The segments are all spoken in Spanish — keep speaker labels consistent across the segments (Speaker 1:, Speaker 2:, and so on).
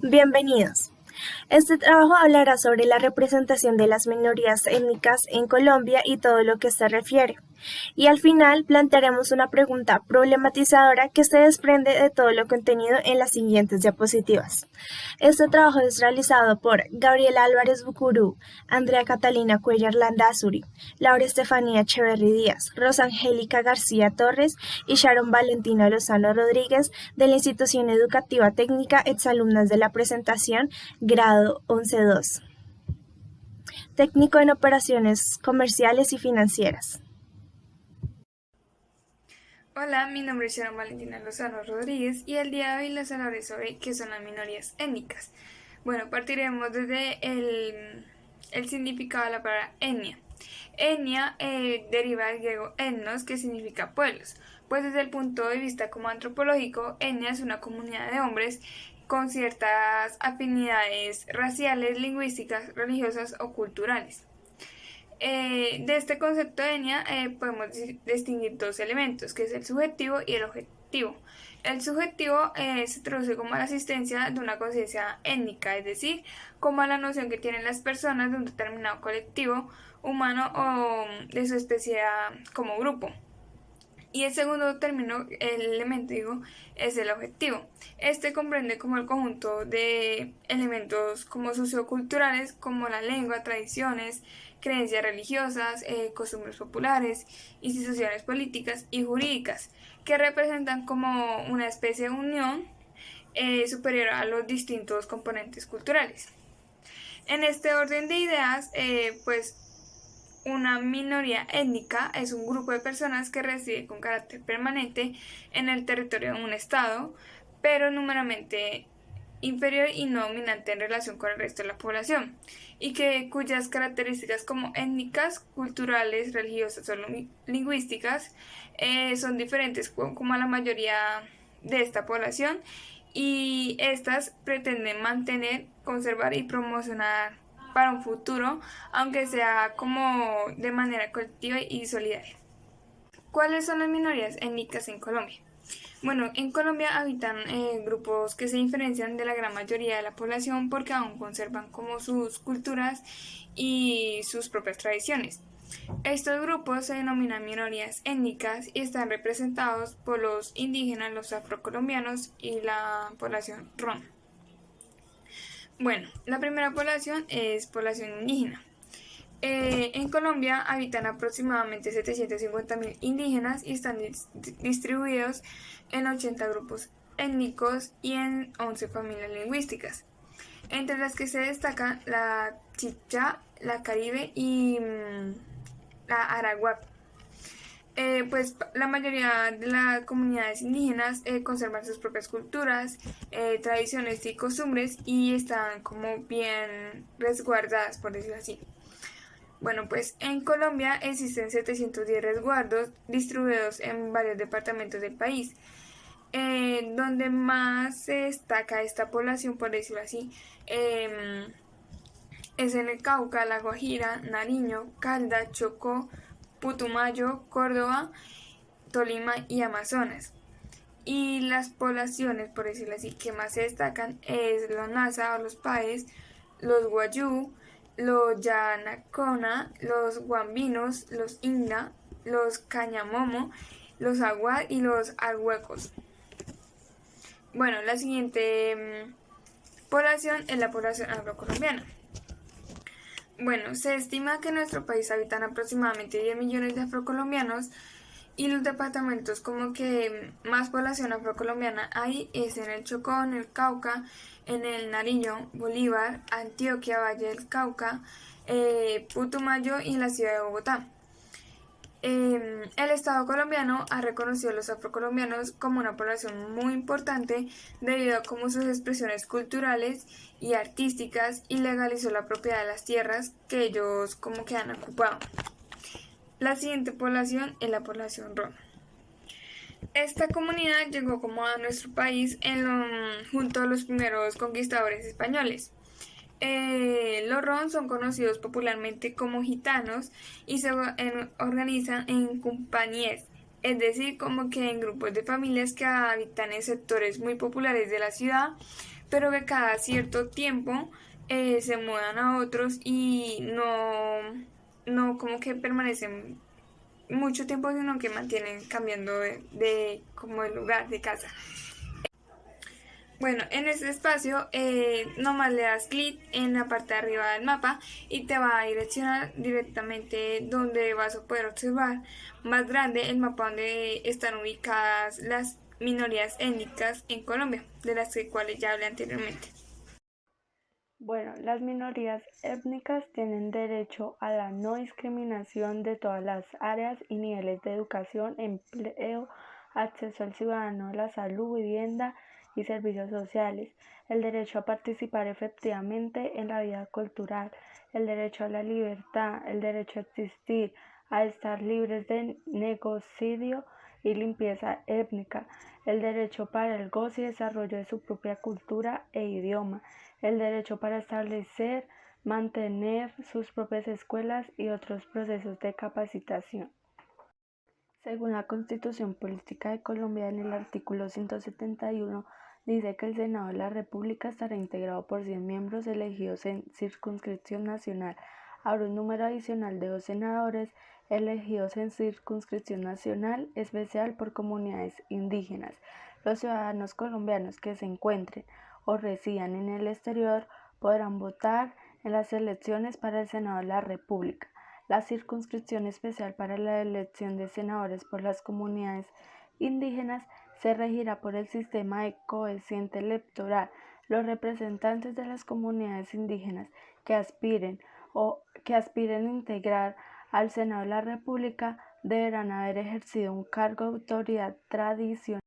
Speaker 1: Bienvenidos. Este trabajo hablará sobre la representación de las minorías étnicas en Colombia y todo lo que se refiere. Y al final plantearemos una pregunta problematizadora que se desprende de todo lo contenido en las siguientes diapositivas. Este trabajo es realizado por Gabriela Álvarez Bucurú, Andrea Catalina Cuellar Landazuri, Laura Estefanía Echeverry Díaz, Rosa Angélica García Torres y Sharon Valentina Lozano Rodríguez de la Institución Educativa Técnica, exalumnas de la presentación Grado 11-2. Técnico en Operaciones Comerciales y Financieras.
Speaker 2: Hola, mi nombre es Sharon Valentina Lozano Rodríguez y el día de hoy les hablaré sobre qué son las minorías étnicas. Bueno, partiremos desde el significado de la palabra etnia. Etnia deriva del griego etnos, que significa pueblos, pues desde el punto de vista como antropológico, etnia es una comunidad de hombres con ciertas afinidades raciales, lingüísticas, religiosas o culturales. De este concepto de etnia podemos distinguir dos elementos, que es el subjetivo y el objetivo. El subjetivo se traduce como la existencia de una conciencia étnica, es decir, como la noción que tienen las personas de un determinado colectivo humano o de su especie como grupo. Y el segundo término, el elemento, es el objetivo. Este comprende como el conjunto de elementos como socioculturales, como la lengua, tradiciones, creencias religiosas, costumbres populares, instituciones políticas y jurídicas, que representan como una especie de unión superior a los distintos componentes culturales. En este orden de ideas, pues una minoría étnica es un grupo de personas que reside con carácter permanente en el territorio de un estado, pero numeramente inferior y no dominante en relación con el resto de la población, y cuyas características como étnicas, culturales, religiosas o lingüísticas son diferentes como a la mayoría de esta población, y estas pretenden mantener, conservar y promocionar para un futuro, aunque sea como de manera colectiva y solidaria. ¿Cuáles son las minorías étnicas en Colombia? Bueno, en Colombia habitan grupos que se diferencian de la gran mayoría de la población porque aún conservan como sus culturas y sus propias tradiciones. Estos grupos se denominan minorías étnicas y están representados por los indígenas, los afrocolombianos y la población rom. Bueno, la primera población es población indígena. En Colombia habitan aproximadamente 750.000 indígenas y están distribuidos en 80 grupos étnicos y en 11 familias lingüísticas, entre las que se destacan la Chibcha, la Caribe y la Araguaia. Pues la mayoría de las comunidades indígenas conservan sus propias culturas, tradiciones y costumbres y están como bien resguardadas, por decirlo así. Bueno, pues en Colombia existen 710 resguardos distribuidos en varios departamentos del país. Donde más se destaca esta población, por decirlo así, es en el Cauca, La Guajira, Nariño, Calda, Chocó, Putumayo, Córdoba, Tolima y Amazonas. Y las poblaciones, por decirlo así, que más se destacan es los Nasa o los Paes, los Guayú, los Yanacona, los Guambinos, los Inga, los Cañamomo, los Aguad y los Arhuecos. Bueno, la siguiente población es la población afrocolombiana. Bueno, se estima que en nuestro país habitan aproximadamente 10 millones de afrocolombianos y los departamentos como que más población afrocolombiana hay es en el Chocó, en el Cauca, en el Nariño, Bolívar, Antioquia, Valle del Cauca, Putumayo y en la ciudad de Bogotá. El Estado colombiano ha reconocido a los afrocolombianos como una población muy importante debido a como sus expresiones culturales y artísticas y legalizó la propiedad de las tierras que ellos como que han ocupado. La siguiente población es la población rom. Esta comunidad llegó como a nuestro país junto a los primeros conquistadores españoles. Los rom son conocidos popularmente como gitanos y se organizan en compañías, es decir, como que en grupos de familias que habitan en sectores muy populares de la ciudad, pero que cada cierto tiempo se mudan a otros y no como que permanecen mucho tiempo, sino que mantienen cambiando de como el lugar de casa. Bueno, en este espacio nomás le das clic en la parte de arriba del mapa y te va a direccionar directamente donde vas a poder observar más grande el mapa donde están ubicadas las minorías étnicas en Colombia, de las cuales ya hablé anteriormente.
Speaker 3: Bueno, las minorías étnicas tienen derecho a la no discriminación de todas las áreas y niveles de educación, empleo, acceso al ciudadano a la salud, vivienda y servicios sociales, el derecho a participar efectivamente en la vida cultural, el derecho a la libertad, el derecho a existir, a estar libres de genocidio y limpieza étnica, el derecho para el goce y desarrollo de su propia cultura e idioma, el derecho para establecer, mantener sus propias escuelas y otros procesos de capacitación. Según la Constitución Política de Colombia, en el artículo 171, dice que el Senado de la República estará integrado por 100 miembros elegidos en circunscripción nacional. Habrá un número adicional de 2 senadores elegidos en circunscripción nacional especial por comunidades indígenas. Los ciudadanos colombianos que se encuentren o residan en el exterior podrán votar en las elecciones para el Senado de la República. La circunscripción especial para la elección de senadores por las comunidades indígenas se regirá por el sistema de cociente electoral. Los representantes de las comunidades indígenas que aspiren a integrar al Senado de la República deberán haber ejercido un cargo de autoridad tradicional.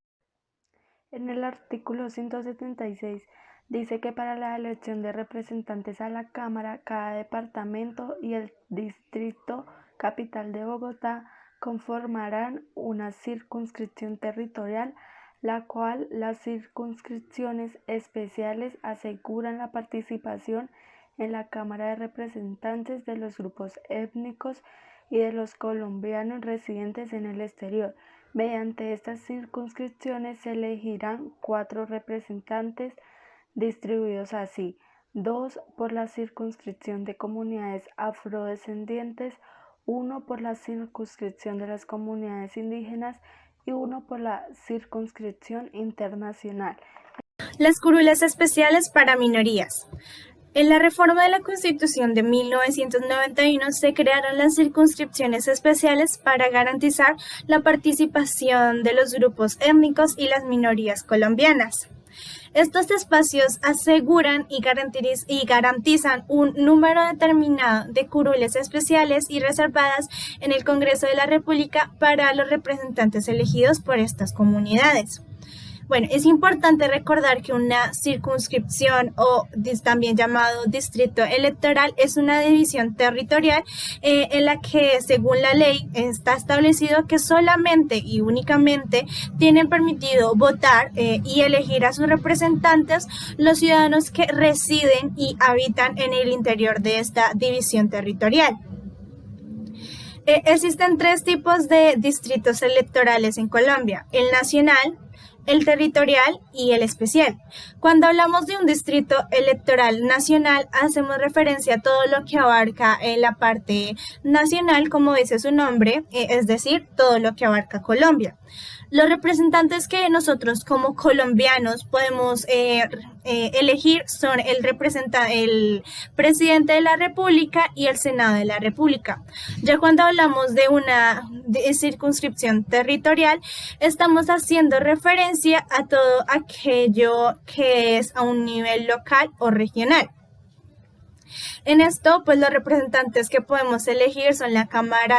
Speaker 3: En el artículo 176 dice que para la elección de representantes a la Cámara, cada departamento y el distrito capital de Bogotá conformarán una circunscripción territorial, la cual las circunscripciones especiales aseguran la participación en la Cámara de Representantes de los grupos étnicos y de los colombianos residentes en el exterior. Mediante estas circunscripciones se elegirán 4 representantes distribuidos así: 2 por la circunscripción de comunidades afrodescendientes, 1 por la circunscripción de las comunidades indígenas y 1 por la circunscripción internacional.
Speaker 1: Las curules especiales para minorías. En la reforma de la Constitución de 1991 se crearon las circunscripciones especiales para garantizar la participación de los grupos étnicos y las minorías colombianas. Estos espacios aseguran y garantizan un número determinado de curules especiales y reservadas en el Congreso de la República para los representantes elegidos por estas comunidades. Bueno, es importante recordar que una circunscripción o también llamado distrito electoral es una división territorial en la que, según la ley, está establecido que solamente y únicamente tienen permitido votar y elegir a sus representantes los ciudadanos que residen y habitan en el interior de esta división territorial. Existen 3 tipos de distritos electorales en Colombia: el nacional, el territorial y el especial. Cuando hablamos de un distrito electoral nacional, hacemos referencia a todo lo que abarca la parte nacional, como dice su nombre, es decir, todo lo que abarca Colombia. Los representantes que nosotros como colombianos podemos elegir son el presidente de la República y el Senado de la República. Ya cuando hablamos de una circunscripción territorial, estamos haciendo referencia a todo aquello que es a un nivel local o regional. En esto, pues los representantes que podemos elegir son la Cámara,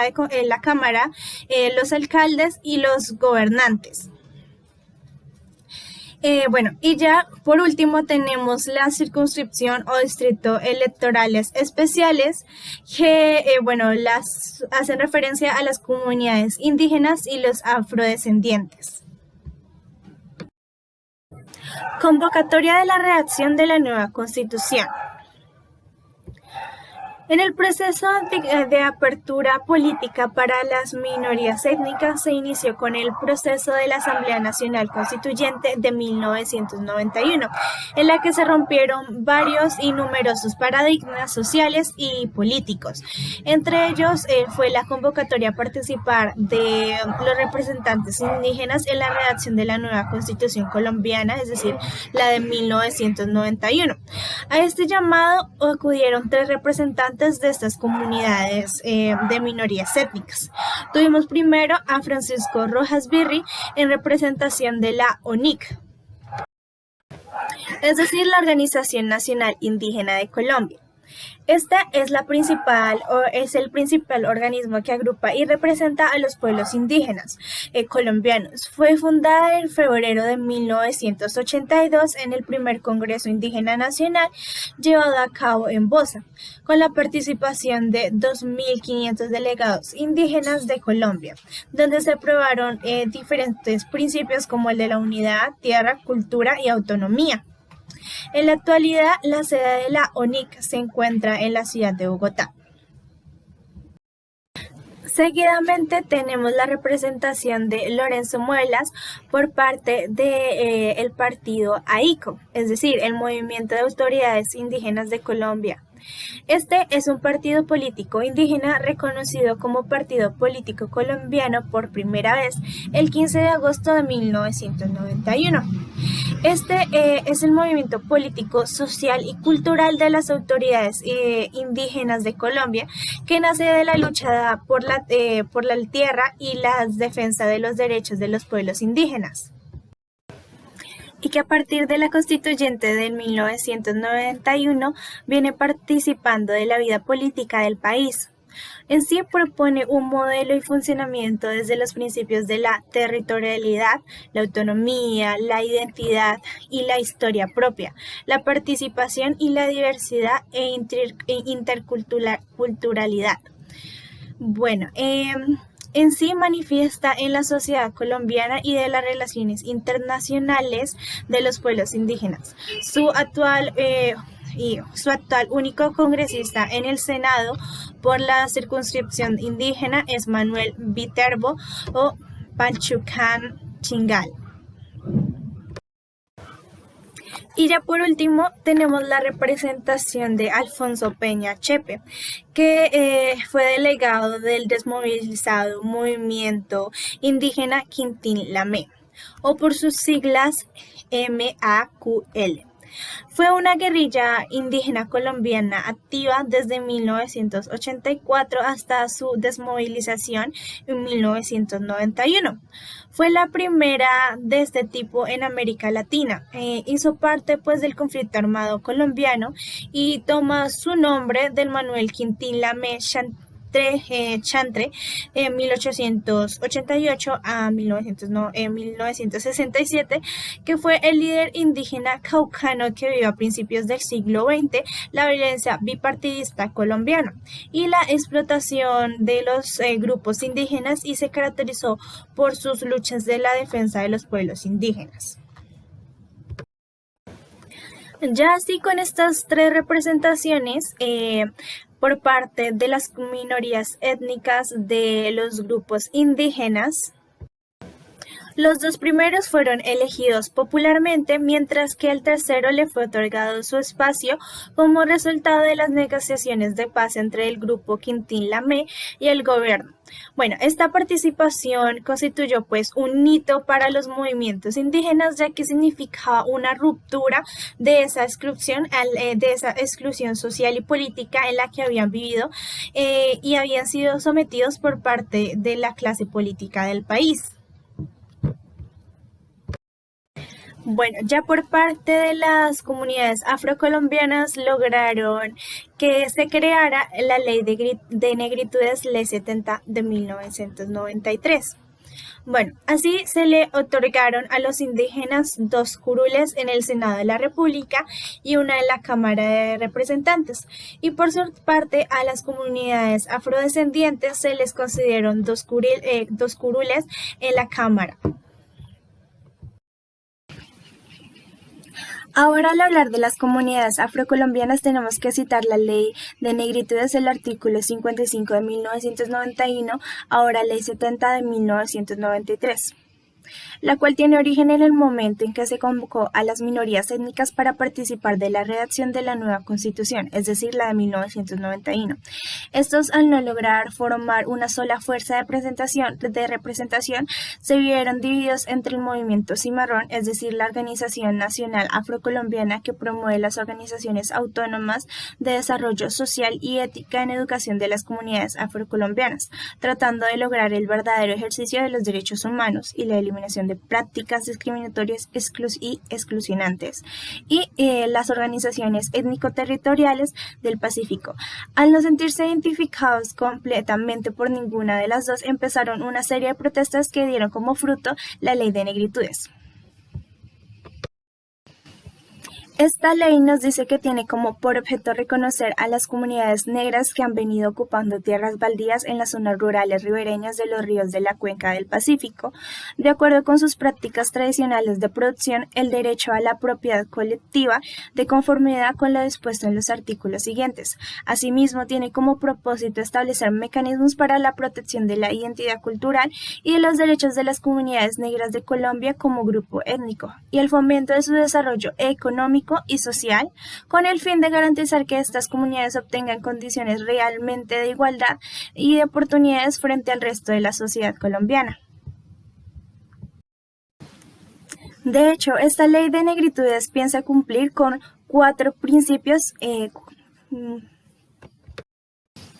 Speaker 1: los alcaldes y los gobernantes. Bueno, y ya por último tenemos la circunscripción o distrito electorales especiales que, las hacen referencia a las comunidades indígenas y los afrodescendientes. Convocatoria de la redacción de la nueva Constitución. En el proceso de apertura política para las minorías étnicas se inició con el proceso de la Asamblea Nacional Constituyente de 1991, en la que se rompieron varios y numerosos paradigmas sociales y políticos. Entre ellos fue la convocatoria a participar de los representantes indígenas en la redacción de la nueva Constitución colombiana, es decir, la de 1991. A este llamado acudieron 3 representantes de estas comunidades de minorías étnicas. Tuvimos primero a Francisco Rojas Virri en representación de la ONIC, es decir, la Organización Nacional Indígena de Colombia. Esta es el principal organismo que agrupa y representa a los pueblos indígenas colombianos. Fue fundada en febrero de 1982 en el primer Congreso Indígena Nacional llevado a cabo en Bosa, con la participación de 2.500 delegados indígenas de Colombia, donde se aprobaron diferentes principios como el de la unidad, tierra, cultura y autonomía. En la actualidad, la sede de la ONIC se encuentra en la ciudad de Bogotá. Seguidamente tenemos la representación de Lorenzo Muelas por parte del partido AICO, es decir, el Movimiento de Autoridades Indígenas de Colombia. Este es un partido político indígena reconocido como partido político colombiano por primera vez el 15 de agosto de 1991. Este es el movimiento político, social y cultural de las autoridades indígenas de Colombia, que nace de la lucha por la tierra y la defensa de los derechos de los pueblos indígenas, y que a partir de la constituyente de 1991 viene participando de la vida política del país. En sí propone un modelo y funcionamiento desde los principios de la territorialidad, la autonomía, la identidad y la historia propia, la participación y la diversidad e interculturalidad. Bueno, en sí manifiesta en la sociedad colombiana y de las relaciones internacionales de los pueblos indígenas. Su actual único congresista en el Senado por la circunscripción indígena es Manuel Viterbo o Panchucan Chingal. Y ya por último tenemos la representación de Alfonso Peña Chepe, que fue delegado del desmovilizado movimiento indígena Quintín Lamé, o por sus siglas MAQL. Fue una guerrilla indígena colombiana activa desde 1984 hasta su desmovilización en 1991. Fue la primera de este tipo en América Latina. Hizo parte pues del conflicto armado colombiano y toma su nombre del Manuel Quintín Lamé Chantre en 1888 a 1967, que fue el líder indígena caucano que vivió a principios del siglo XX la violencia bipartidista colombiana y la explotación de los grupos indígenas, y se caracterizó por sus luchas de la defensa de los pueblos indígenas. Ya así con estas 3 representaciones por parte de las minorías étnicas de los grupos indígenas, los 2 primeros fueron elegidos popularmente, mientras que al tercero le fue otorgado su espacio como resultado de las negociaciones de paz entre el grupo Quintín Lamé y el gobierno. Bueno, esta participación constituyó pues un hito para los movimientos indígenas, ya que significaba una ruptura de esa exclusión social y política en la que habían vivido y habían sido sometidos por parte de la clase política del país. Bueno, ya por parte de las comunidades afrocolombianas lograron que se creara la Ley de Negritudes, Ley 70 de 1993. Bueno, así se le otorgaron a los indígenas 2 curules en el Senado de la República y una en la Cámara de Representantes. Y por su parte, a las comunidades afrodescendientes se les concedieron 2 curules en la Cámara. Ahora, al hablar de las comunidades afrocolombianas, tenemos que citar la Ley de Negritudes, el artículo 55 de 1991, ahora Ley 70 de 1993, la cual tiene origen en el momento en que se convocó a las minorías étnicas para participar de la redacción de la nueva Constitución, es decir, la de 1991. Estos, al no lograr formar una sola fuerza de representación, se vieron divididos entre el movimiento Cimarrón, es decir, la Organización Nacional Afrocolombiana, que promueve las organizaciones autónomas de desarrollo social y ética en educación de las comunidades afrocolombianas, tratando de lograr el verdadero ejercicio de los derechos humanos y la eliminación de prácticas discriminatorias y exclusionantes, y las organizaciones étnico-territoriales del Pacífico. Al no sentirse identificados completamente por ninguna de las dos, empezaron una serie de protestas que dieron como fruto la Ley de Negritudes. Esta ley nos dice que tiene como por objeto reconocer a las comunidades negras que han venido ocupando tierras baldías en las zonas rurales ribereñas de los ríos de la cuenca del Pacífico, de acuerdo con sus prácticas tradicionales de producción, el derecho a la propiedad colectiva de conformidad con lo dispuesto en los artículos siguientes. Asimismo, tiene como propósito establecer mecanismos para la protección de la identidad cultural y de los derechos de las comunidades negras de Colombia como grupo étnico, y el fomento de su desarrollo económico y social, con el fin de garantizar que estas comunidades obtengan condiciones realmente de igualdad y de oportunidades frente al resto de la sociedad colombiana. De hecho, esta ley de negritudes piensa cumplir con 4 principios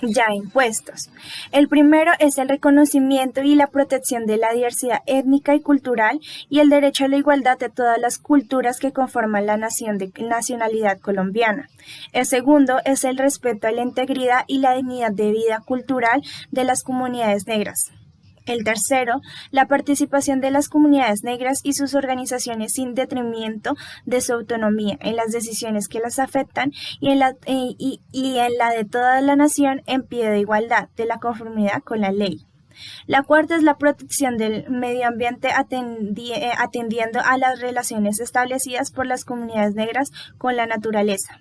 Speaker 1: ya impuestos. El primero es el reconocimiento y la protección de la diversidad étnica y cultural y el derecho a la igualdad de todas las culturas que conforman la nacionalidad colombiana. El segundo es el respeto a la integridad y la dignidad de vida cultural de las comunidades negras. El tercero, la participación de las comunidades negras y sus organizaciones sin detrimento de su autonomía en las decisiones que las afectan y en la de toda la nación en pie de igualdad, de la conformidad con la ley. La cuarta es la protección del medio ambiente atendiendo a las relaciones establecidas por las comunidades negras con la naturaleza.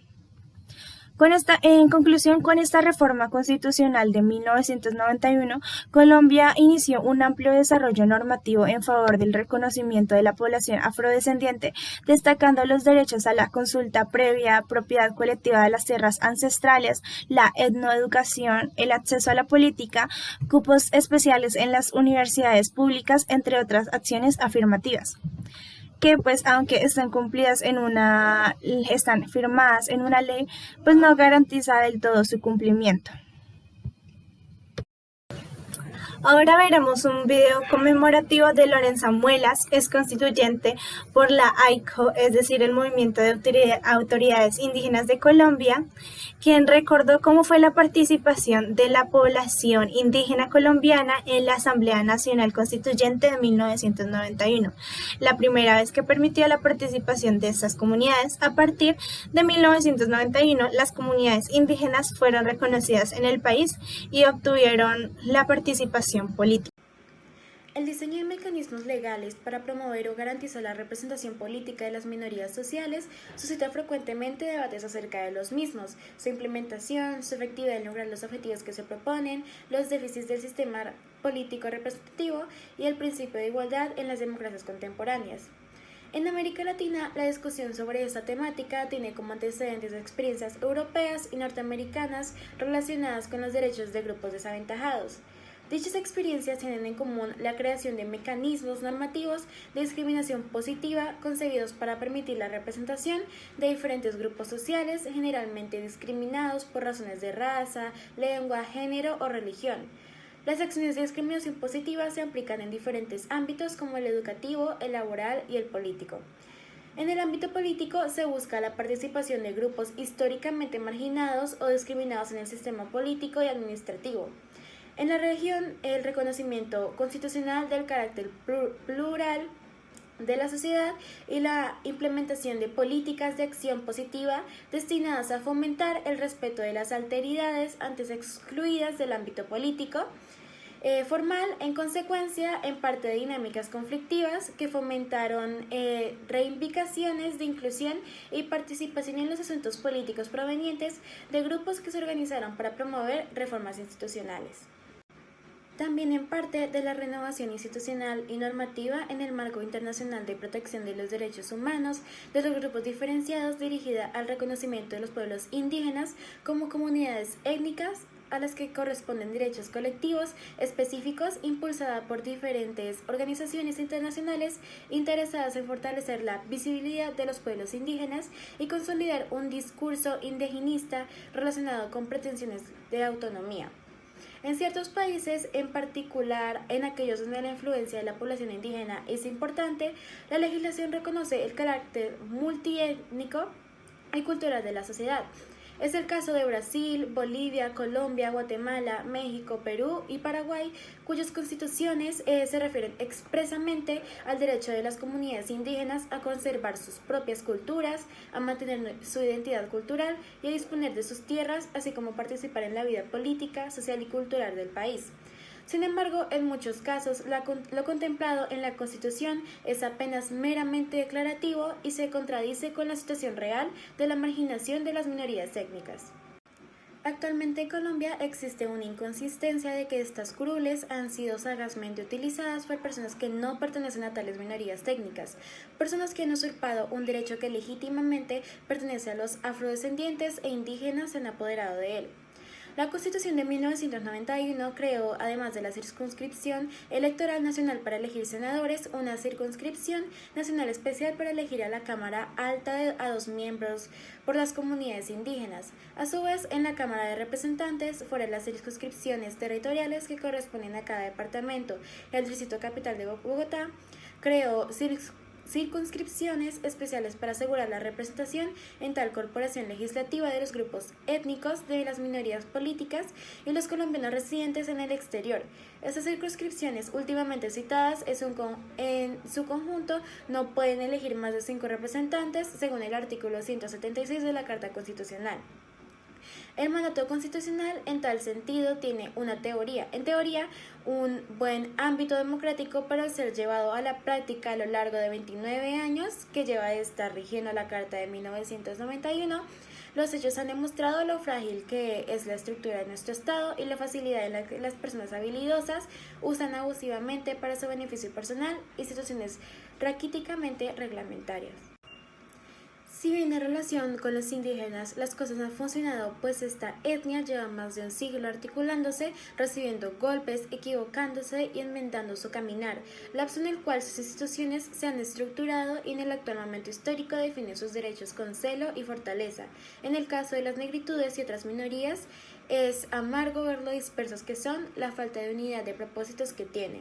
Speaker 1: En conclusión, con esta reforma constitucional de 1991, Colombia inició un amplio desarrollo normativo en favor del reconocimiento de la población afrodescendiente, destacando los derechos a la consulta previa, propiedad colectiva de las tierras ancestrales, la etnoeducación, el acceso a la política, cupos especiales en las universidades públicas, entre otras acciones afirmativas, que pues aunque están firmadas en una ley, pues no garantiza del todo su cumplimiento. Ahora veremos un video conmemorativo de Lorenza Muelas, ex constituyente por la AICO, es decir, el Movimiento de Autoridades Indígenas de Colombia, quien recordó cómo fue la participación de la población indígena colombiana en la Asamblea Nacional Constituyente de 1991, la primera vez que permitió la participación de estas comunidades. A partir de 1991, las comunidades indígenas fueron reconocidas en el país y obtuvieron la participación política.
Speaker 4: El diseño de mecanismos legales para promover o garantizar la representación política de las minorías sociales suscita frecuentemente debates acerca de los mismos, su implementación, su efectividad en lograr los objetivos que se proponen, los déficits del sistema político representativo y el principio de igualdad en las democracias contemporáneas. En América Latina, la discusión sobre esta temática tiene como antecedentes experiencias europeas y norteamericanas relacionadas con los derechos de grupos desaventajados. Dichas experiencias tienen en común la creación de mecanismos normativos de discriminación positiva concebidos para permitir la representación de diferentes grupos sociales generalmente discriminados por razones de raza, lengua, género o religión. Las acciones de discriminación positiva se aplican en diferentes ámbitos como el educativo, el laboral y el político. En el ámbito político se busca la participación de grupos históricamente marginados o discriminados en el sistema político y administrativo. En la región, el reconocimiento constitucional del carácter plural de la sociedad y la implementación de políticas de acción positiva destinadas a fomentar el respeto de las alteridades antes excluidas del ámbito político, formal, en consecuencia, en parte de dinámicas conflictivas que fomentaron reivindicaciones de inclusión y participación en los asuntos políticos provenientes de grupos que se organizaron para promover reformas institucionales. También en parte de la renovación institucional y normativa en el marco internacional de protección de los derechos humanos de los grupos diferenciados dirigida al reconocimiento de los pueblos indígenas como comunidades étnicas a las que corresponden derechos colectivos específicos impulsada por diferentes organizaciones internacionales interesadas en fortalecer la visibilidad de los pueblos indígenas y consolidar un discurso indigenista relacionado con pretensiones de autonomía. En ciertos países, en particular en aquellos donde la influencia de la población indígena es importante, la legislación reconoce el carácter multiétnico y cultural de la sociedad. Es el caso de Brasil, Bolivia, Colombia, Guatemala, México, Perú y Paraguay, cuyas constituciones se refieren expresamente al derecho de las comunidades indígenas a conservar sus propias culturas, a mantener su identidad cultural y a disponer de sus tierras, así como participar en la vida política, social y cultural del país. Sin embargo, en muchos casos, lo contemplado en la Constitución es apenas meramente declarativo y se contradice con la situación real de la marginación de las minorías étnicas. Actualmente en Colombia existe una inconsistencia de que estas curules han sido sagazmente utilizadas por personas que no pertenecen a tales minorías étnicas, personas que han usurpado un derecho que legítimamente pertenece a los afrodescendientes e indígenas se han apoderado de él. La Constitución de 1991 creó, además de la circunscripción electoral nacional para elegir senadores, una circunscripción nacional especial para elegir a la Cámara Alta a 2 miembros por las comunidades indígenas. A su vez, en la Cámara de Representantes fueron las circunscripciones territoriales que corresponden a cada departamento. El Distrito Capital de Bogotá creó circunscripciones especiales para asegurar la representación en tal corporación legislativa de los grupos étnicos de las minorías políticas y los colombianos residentes en el exterior. Estas circunscripciones últimamente citadas en su conjunto no pueden elegir más de 5 representantes según el artículo 176 de la Carta Constitucional. El mandato constitucional en tal sentido tiene una teoría, un buen ámbito democrático para ser llevado a la práctica a lo largo de 29 años que lleva a estar rigiendo la Carta de 1991. Los hechos han demostrado lo frágil que es la estructura de nuestro Estado y la facilidad en la que las personas habilidosas usan abusivamente para su beneficio personal instituciones raquíticamente reglamentarias. Si bien en relación con los indígenas las cosas han funcionado, pues esta etnia lleva más de un siglo articulándose, recibiendo golpes, equivocándose y enmendando su caminar, lapso en el cual sus instituciones se han estructurado y en el actual momento histórico definen sus derechos con celo y fortaleza. En el caso de las negritudes y otras minorías, es amargo ver lo dispersos que son, la falta de unidad de propósitos que tienen.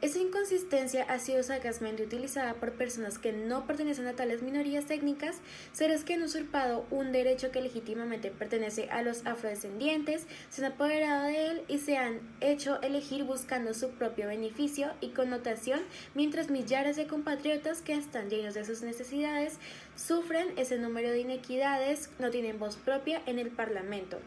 Speaker 4: Esa inconsistencia ha sido sagazmente utilizada por personas que no pertenecen a tales minorías étnicas, seres que han usurpado un derecho que legítimamente pertenece a los afrodescendientes, se han apoderado de él y se han hecho elegir buscando su propio beneficio y connotación, mientras millares de compatriotas que están llenos de sus necesidades sufren ese número de inequidades, no tienen voz propia en el Parlamento.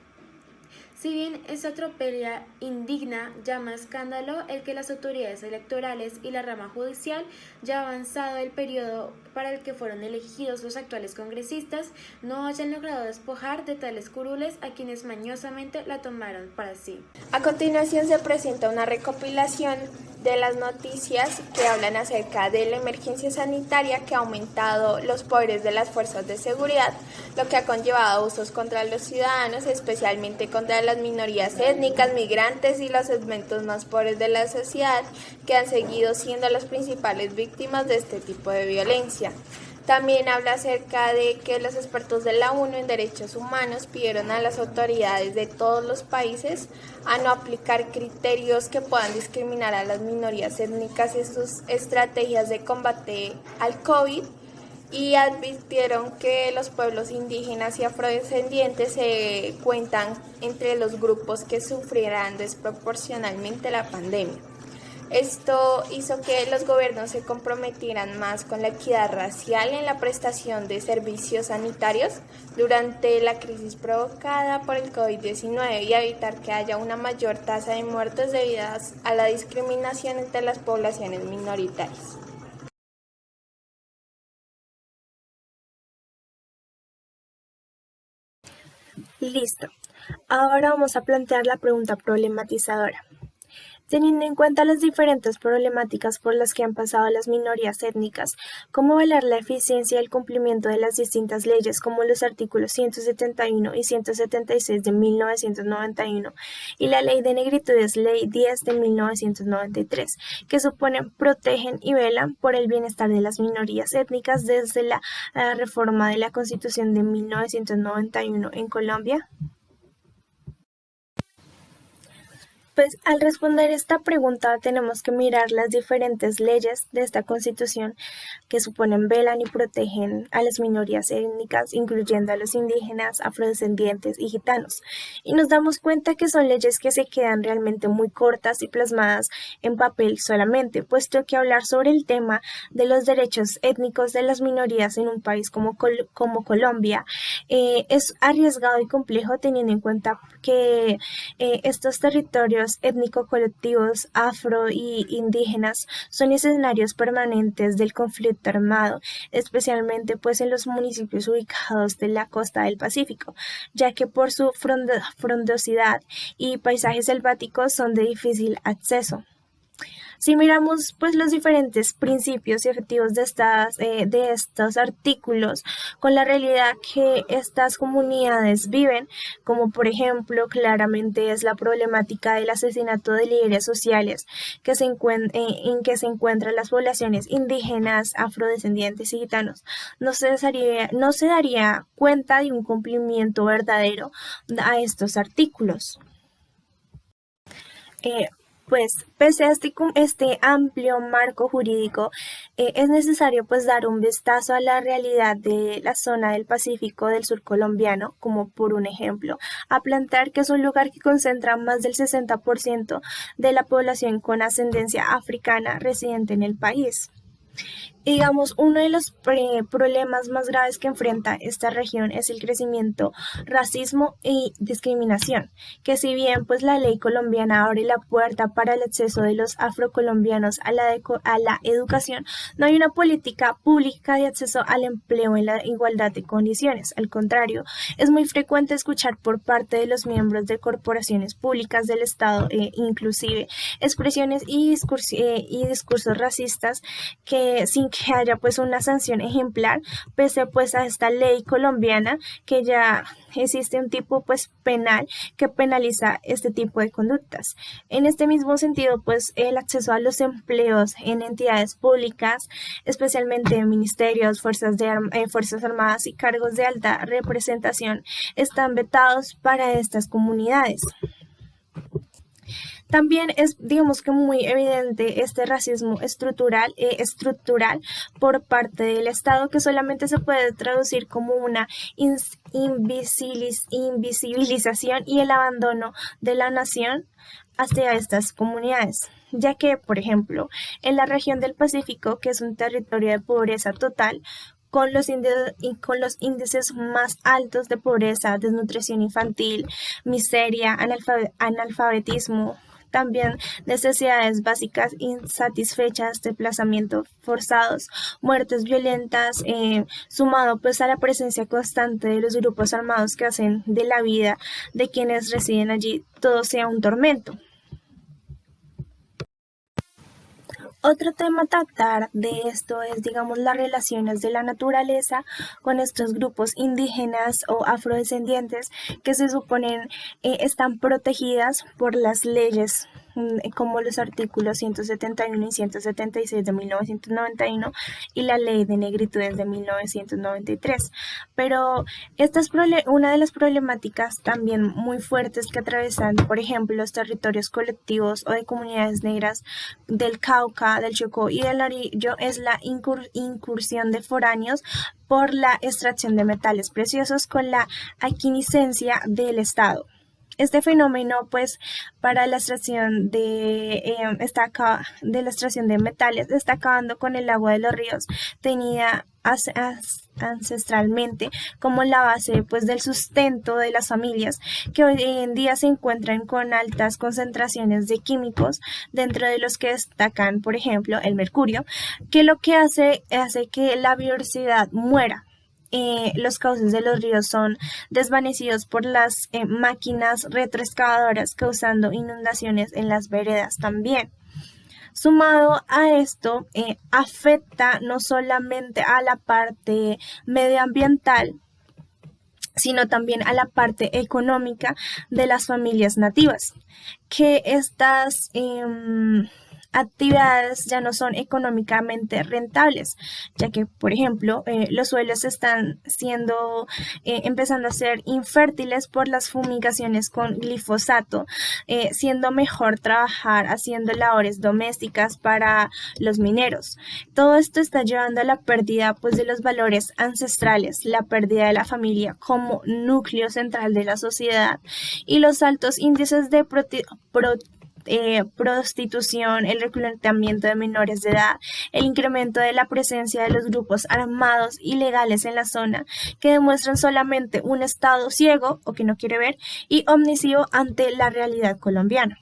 Speaker 4: Si bien esta tropelía indigna llama escándalo el que las autoridades electorales y la rama judicial, ya avanzado el periodo para el que fueron elegidos los actuales congresistas, no hayan logrado despojar de tales curules a quienes mañosamente la tomaron para sí.
Speaker 1: A continuación se presenta una recopilación de las noticias que hablan acerca de la emergencia sanitaria que ha aumentado los poderes de las fuerzas de seguridad, lo que ha conllevado abusos contra los ciudadanos, especialmente contra las minorías étnicas, migrantes y los segmentos más pobres de la sociedad, que han seguido siendo las principales víctimas de este tipo de violencia. También habla acerca de que los expertos de la ONU en derechos humanos pidieron a las autoridades de todos los países a no aplicar criterios que puedan discriminar a las minorías étnicas en sus estrategias de combate al COVID, y advirtieron que los pueblos indígenas y afrodescendientes se cuentan entre los grupos que sufrirán desproporcionalmente la pandemia. Esto hizo que los gobiernos se comprometieran más con la equidad racial en la prestación de servicios sanitarios durante la crisis provocada por el COVID-19 y evitar que haya una mayor tasa de muertes debidas a la discriminación entre las poblaciones minoritarias. Listo. Ahora vamos a plantear la pregunta problematizadora. Teniendo en cuenta las diferentes problemáticas por las que han pasado las minorías étnicas, ¿cómo evaluar la eficiencia y el cumplimiento de las distintas leyes como los artículos 171 y 176 de 1991 y la Ley de Negritudes, Ley 10 de 1993, que suponen, protegen y velan por el bienestar de las minorías étnicas desde la reforma de la Constitución de 1991 en Colombia? Pues al responder esta pregunta tenemos que mirar las diferentes leyes de esta Constitución que suponen velan y protegen a las minorías étnicas, incluyendo a los indígenas, afrodescendientes y gitanos. Y nos damos cuenta que son leyes que se quedan realmente muy cortas y plasmadas en papel solamente, puesto que hablar sobre el tema de los derechos étnicos de las minorías en un país como Colombia es arriesgado y complejo, teniendo en cuenta que estos territorios étnico-colectivos afro y indígenas son escenarios permanentes del conflicto armado, especialmente pues en los municipios ubicados de la costa del Pacífico, ya que por su frondosidad y paisajes selváticos son de difícil acceso. Si miramos pues los diferentes principios y objetivos de estos artículos con la realidad que estas comunidades viven, como por ejemplo claramente es la problemática del asesinato de líderes sociales en que se encuentran las poblaciones indígenas, afrodescendientes y gitanos, no se daría cuenta de un cumplimiento verdadero a estos artículos. Pues pese a este amplio marco jurídico, es necesario pues dar un vistazo a la realidad de la zona del Pacífico del sur colombiano, como por un ejemplo, a plantear que es un lugar que concentra más del 60% de la población con ascendencia africana residente en el país. Digamos, uno de los problemas más graves que enfrenta esta región es el crecimiento, racismo y discriminación, que si bien pues la ley colombiana abre la puerta para el acceso de los afrocolombianos a la educación, no hay una política pública de acceso al empleo en la igualdad de condiciones. Al contrario, es muy frecuente escuchar por parte de los miembros de corporaciones públicas del Estado, inclusive expresiones y discursos racistas que sin que haya pues una sanción ejemplar, pese pues a esta ley colombiana que ya existe un tipo pues penal que penaliza este tipo de conductas. En este mismo sentido pues el acceso a los empleos en entidades públicas, especialmente en ministerios, fuerzas armadas y cargos de alta representación, están vetados para estas comunidades. También es, digamos que muy evidente este racismo estructural por parte del Estado, que solamente se puede traducir como una invisibilización y el abandono de la nación hacia estas comunidades, ya que, por ejemplo, en la región del Pacífico, que es un territorio de pobreza total, con los índices más altos de pobreza, desnutrición infantil, miseria, analfabetismo, también necesidades básicas insatisfechas, desplazamientos forzados, muertes violentas, sumado pues a la presencia constante de los grupos armados que hacen de la vida de quienes residen allí todo sea un tormento. Otro tema a tratar de esto es, digamos, las relaciones de la naturaleza con estos grupos indígenas o afrodescendientes que se suponen están protegidas por las leyes como los artículos 171 y 176 de 1991 y la Ley de Negritudes de 1993. Pero esta es una de las problemáticas también muy fuertes que atraviesan, por ejemplo, los territorios colectivos o de comunidades negras del Cauca, del Chocó y del Nariño, es la incursión de foráneos por la extracción de metales preciosos con la aquiescencia del Estado. Este fenómeno, pues, para la extracción de la extracción de metales, está acabando con el agua de los ríos, tenida ancestralmente como la base, pues, del sustento de las familias, que hoy en día se encuentran con altas concentraciones de químicos, dentro de los que destacan, por ejemplo, el mercurio, que lo que hace que la biodiversidad muera. Los cauces de los ríos son desvanecidos por las máquinas retroexcavadoras, causando inundaciones en las veredas también. Sumado a esto, afecta no solamente a la parte medioambiental, sino también a la parte económica de las familias nativas, que estas actividades ya no son económicamente rentables, ya que, por ejemplo, los suelos están empezando a ser infértiles por las fumigaciones con glifosato, siendo mejor trabajar haciendo labores domésticas para los mineros. Todo esto está llevando a la pérdida, pues, de los valores ancestrales, la pérdida de la familia como núcleo central de la sociedad, y los altos índices de prostitución, el reclutamiento de menores de edad, el incremento de la presencia de los grupos armados ilegales en la zona, que demuestran solamente un estado ciego o que no quiere ver y omnisivo ante la realidad colombiana.